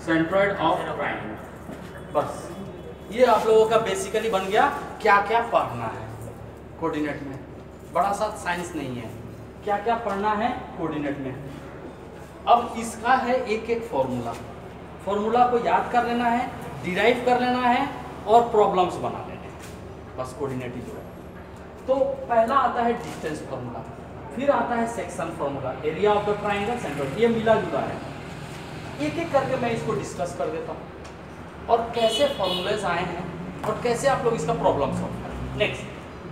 Centroid of triangle. बस ये आप लोगों का बेसिकली बन गया क्या क्या पढ़ना है कोऑर्डिनेट में। बड़ा सा साइंस नहीं है, क्या क्या पढ़ना है कोऑर्डिनेट में। अब इसका है एक एक फॉर्मूला को याद कर लेना है, डिराइव कर लेना है और प्रॉब्लम्स बना लेने हैं, बस कोऑर्डिनेट ही जो है। तो पहला आता है डिस्टेंस फॉर्मूला, फिर आता है section formula, area of the triangle, centroid, ये मिला जुला है। एक एक करके मैं इसको डिस्कस कर देता हूँ और कैसे फॉर्मूलेज आए हैं और कैसे आप लोग इसका प्रॉब्लम सॉल्व करें। नेक्स्ट,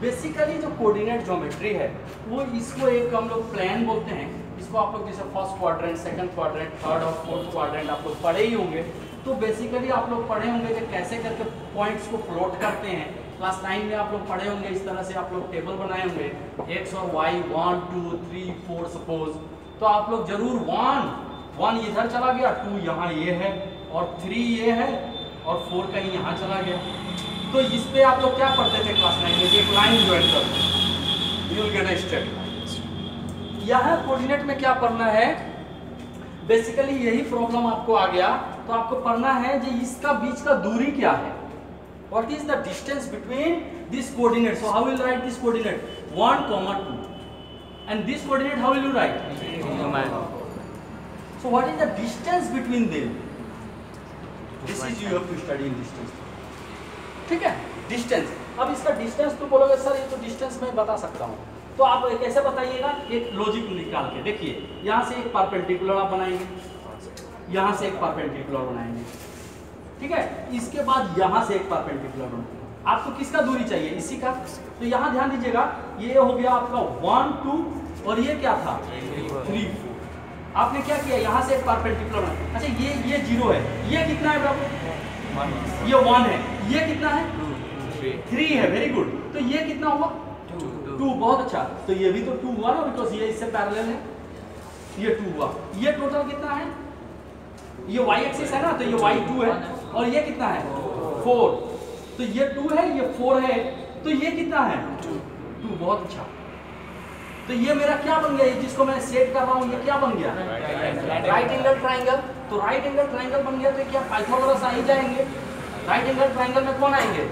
बेसिकली जो कोऑर्डिनेट ज्योमेट्री है वो इसको एक हम लोग प्लेन बोलते हैं। इसको आप लोग जैसे first quadrant, second quadrant, third और फोर्थ क्वाड्रेंट आप लोग पढ़े ही होंगे। तो बेसिकली आप लोग पढ़े होंगे कि कैसे करके पॉइंट्स को प्लॉट करते हैं। क्लास 9 में आप लोग पढ़े होंगे, इस तरह से आप लोग टेबल बनाए होंगे एक्स और वाई, 1 2 3 4 सपोज। तो आप लोग जरूर 1 इधर चला गया, 2 यहाँ ये है और 3 ये है और 4 कहीं यहाँ चला गया। तो इस पे आप लोग क्या पढ़ते थे क्लास 9 में, एक लाइन ज्वाइन करते हैं, you will get a straight line. यहाँ कोऑर्डिनेट में क्या पढ़ना है, बेसिकली यही प्रॉब्लम आपको आ गया तो आपको पढ़ना है कि इसका बीच का दूरी क्या है। What is the distance between this coordinate? So how will you write this coordinate? 1, 2. And this coordinate how will you write? So what is the distance between them? This is you have to study in distance. ठीक है, distance. अब इसका distance तो बोलोगे sir ये तो distance मैं बता सकता हूँ, तो आप कैसे बताइएगा, एक लॉजिक निकाल के देखिए। यहाँ से एक परपेंडिकुलर आप बनाएंगे, यहाँ से एक परपेंडिकुलर बनाएंगे, ठीक है। इसके बाद यहाँ से एक परपेंडिकुलर बनाएंगे। आपको किसका दूरी चाहिए, इसी का। तो यहाँ ध्यान दीजिएगा, ये हो गया आपका 1 2 और ये क्या था 3 4। आपने क्या किया, यहाँ से एक परपेंडिकुलर बनाया। अच्छा ये 0 है, ये कितना है बराबर, ये 1 है, ये कितना है 3 है, वेरी गुड। तो ये कितना हुआ 2, बहुत अच्छा। तो ये भी तो 2 हुआ ना, बिकॉज ये इससे पैरेलल है, ये 2 हुआ। ये टोटल कितना है, ये y एक्सिस है ना, तो ये y2 है और ये कितना है 4। तो ये 2 है, ये 4 है, तो ये कितना है 2, बहुत अच्छा। तो ये मेरा क्या बन गया, ये जिसको मैं सेट कर रहा हूँ, ये क्या बन गया, राइट एंगल ट्राइंगल। तो राइट एंगल ट्राइंगल बन गया, तो क्या पाइथागोरस आ ही जाएंगे। राइट एंगल ट्राइंगल में कौन आएंगे,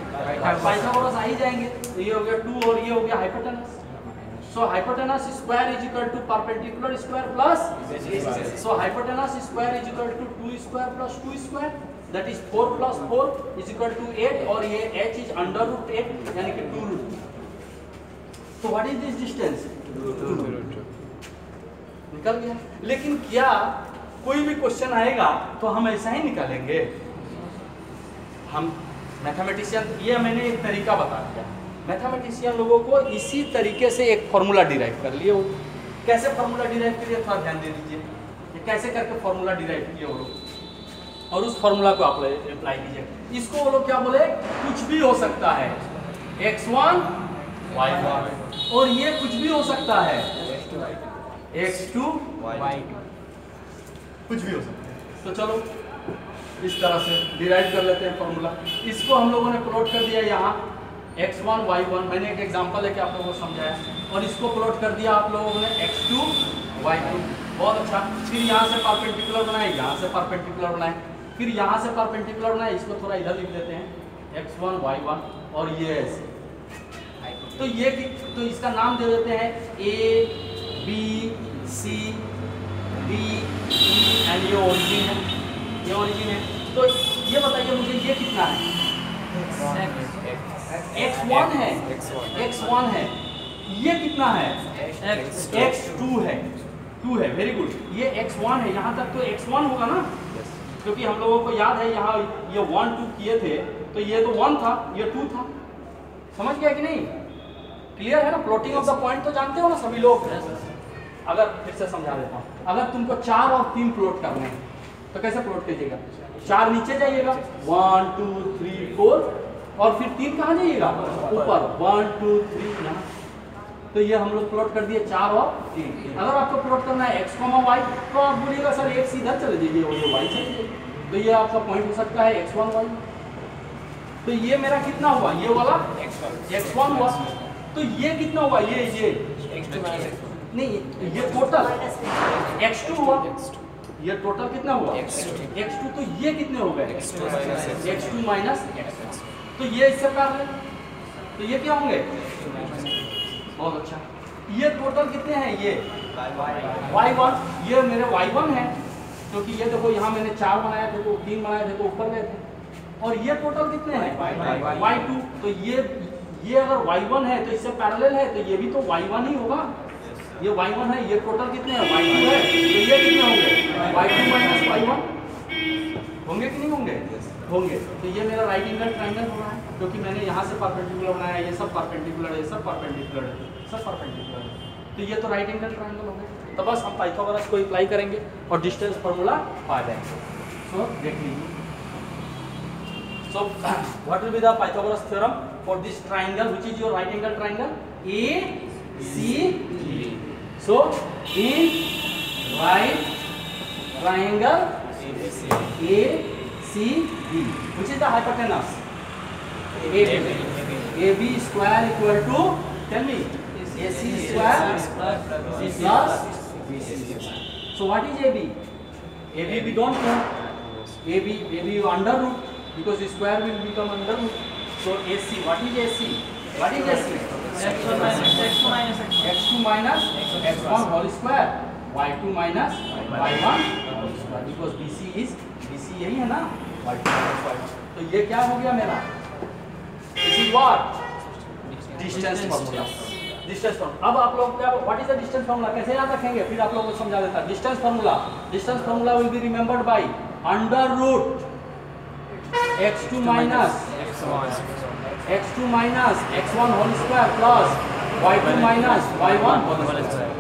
पाइथागोरस आ ही जाएंगे। तो ये हो गया 2 और ये हो गया hypotenuse. So hypotenuse square is equal to perpendicular square plus. So hypotenuse square is equal to 2 square plus 2 square. That is 4 plus 4 is equal to 8 और ये h is under root 8 यानी कि 2 root। So what is this distance? 2 root। निकल गया। लेकिन क्या कोई भी क्वेश्चन आएगा तो हम ऐसा ही निकालेंगे? हम मैथमेटिशियन, ये मैंने एक तरीका बता दिया। मैथमेटिशियन लोगों को इसी तरीके से एक फॉर्मूला डिराइव कर लिए। कैसे फॉर्मूला डिराइव करिए, थोड़ा ध्यान दे दीजिए, ये कैसे करके फॉर्मूला डिराइव किए वो लोग, और उस फॉर्मूला को आप अप्लाई कीजिए। इसको वो लोग क्या बोले, कुछ भी हो सकता है, x1 y1, और ये कुछ भी हो सकता है x2 y2, कुछ भी हो सकता है। तो चलो इस तरह से डिराइव कर लेते हैं फॉर्मूला। इसको हम लोगों ने प्लॉट कर दिया यहाँ x1 y1, मैंने एक एग्जांपल लेके आप लोगों को समझाया, और इसको प्लॉट कर दिया आप लोगों ने x2 y2, बहुत अच्छा। फिर यहाँ से परपेंडिकुलर बनाए, यहाँ से परपेंडिकुलर बनाए, फिर यहाँ से परपेंडिकुलर बनाए, इसको थोड़ा इधर लिख देते हैं x1 y1, और ये ऐसे। तो ये तो इसका नाम दे देते हैं a b c d e, and ये ओरिजिन है, ये ओरिजिन है। तो ये बताइए मुझे ये कितना है, x1 है, x1 है, ये कितना है x2 है, 2 है, वेरी गुड। ये x1 है, यहाँ तक तो x1 होगा ना, क्योंकि हम लोगों को याद है यहाँ ये 1 2 किए थे, तो ये तो 1 था, ये 2 था। समझ गया कि नहीं, क्लियर है ना? प्लॉटिंग ऑफ द पॉइंट तो जानते हो ना सभी लोग। अगर फिर से समझा देता हूँ, अगर तुमको 4 और 3 प्लॉट करने हैं तो कैसे प्लॉट कीजिएगा, 4 नीचे जाइएगा 1 2 3 4, और फिर 3 कहाँ जाइएगा ऊपर 1 2 3 यहाँ। तो ये हम लोग प्लॉट कर दिए 4 और 3। अगर आपको प्लॉट करना है x, y, तो आप बोलिएगा सर x इधर चले जाइए और ये y चले जाइए, तो ये आपका पॉइंट हो सकता है x1 y। तो ये मेरा कितना हुआ, ये वाला x1 हुआ। तो ये कितना हुआ, ये x2 नहीं, ये टोटल x2 हुआ। ये टोटल कितना हुआ x2, तो ये कितने हो गए x2 माइनस x1, तो ये इससे पैरेलल, तो ये क्या होंगे बहुत अच्छा। ये टोटल कितने हैं ये y1, ये मेरे y1 है क्योंकि ये देखो यहाँ मैंने 4 बनाया थे तो 3 बनाए थे तो ऊपर गए थे, और ये टोटल कितने हैं y2, तो ये अगर y1 है तो इससे पैरेलल है तो ये भी तो y1 ही होगा, ये y1 है, ये टोटल कितने हैं y2 है, तो ये कितने होंगे y2 माइनस y1 होंगे कि नहीं होंगे होंगे। तो ये मेरा राइट एंगल ट्रायंगल हो रहा है क्योंकि मैंने यहाँ से परपेंडिकुलर बनाया, ये सब परपेंडिकुलर है, सब परपेंडिकुलर है, सब परपेंडिकुलर है, तो ये तो राइट एंगल ट्रायंगल हो गया। तो बस हम पाइथागोरस को अप्लाई करेंगे और डिस्टेंस फार्मूला पा जाएंगे। सो देख लीजिए, so what will be the Pythagoras theorem for this triangle which is your right angle triangle ACD. So in right triangle ACD, which is the hypotenuse AB square equal to, tell me, AC square plus BC square. So what is AB? AB we don't know. AB under root, because the square will become under root. So AC, what is AC? What is AC? x2 minus x1 whole square, y2 minus y1 whole square, because BC यही है ना, y2 minus y1। तो ये क्या हो गया मेरा? This is what? Distance formula। Distance formula. अब आप लोग क्या, what is the distance formula कैसे याद रखेंगे, फिर आप लोगों को समझा देता है। Distance formula will be remembered by under root x2 minus x1 whole square plus y2 minus y1 whole square.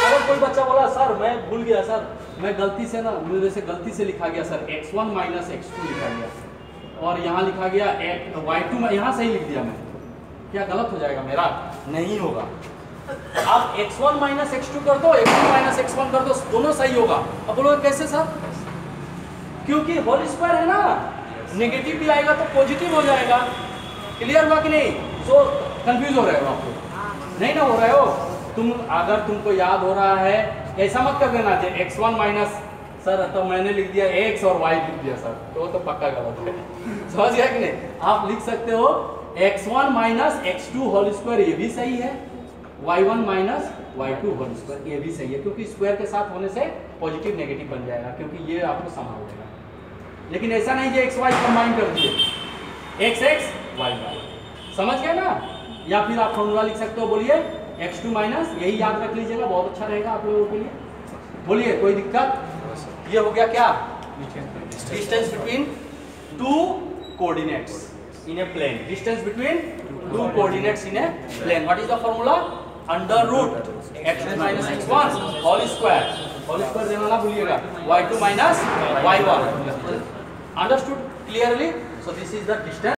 अगर कोई बच्चा बोला सर मैं भूल गया सर, मैं गलती से ना, मेरे से गलती से लिखा गया सर x1 माइनस x2 लिखा गया और यहाँ लिखा गया y2 में, यहाँ सही लिख दिया मैं, क्या गलत हो जाएगा मेरा? नहीं होगा। आप x1 माइनस x2 कर दो, x2 माइनस x1 कर दो, दोनों सही होगा। अब बोलोगे कैसे सर? क्योंकि होल स्क्वायर है ना, नेगेटिव भी आएगा तो पॉजिटिव हो जाएगा। क्लियर हुआ कि नहीं? सो कंफ्यूज हो रहे हो आप लोग, नहीं ना हो रहे हो तुम? अगर तुमको याद हो रहा है ऐसा मत कर देना x1 माइनस सर, तो मैंने लिख दिया x और y लिख दिया सर, तो पक्का गलत है। समझ गया कि नहीं? आप लिख सकते हो x1 minus x2 whole square, ये भी सही है, y1 minus y2 whole square, ये भी सही है, क्योंकि स्क्वायर के साथ होने से पॉजिटिव नेगेटिव बन जाएगा, क्योंकि ये आपको संभाल देगा। लेकिन ऐसा नहीं कि x y कंबाइन कर दिए, x x y y, समझ गए ना? या फिर आप फॉर्मूला लिख सकते हो, बोलिए x2 माइनस, यही याद रख लीजिएगा, बहुत अच्छा रहेगा आप लोगों के लिए। बोलिए कोई दिक्कत? ये हो गया क्या? Distance between two coordinates in a plane, distance between two coordinates in a plane. What is the formula? Under root x2 minus x1 whole square देना ना भूलिएगा, y2 minus y1। Understood clearly? So this is the distance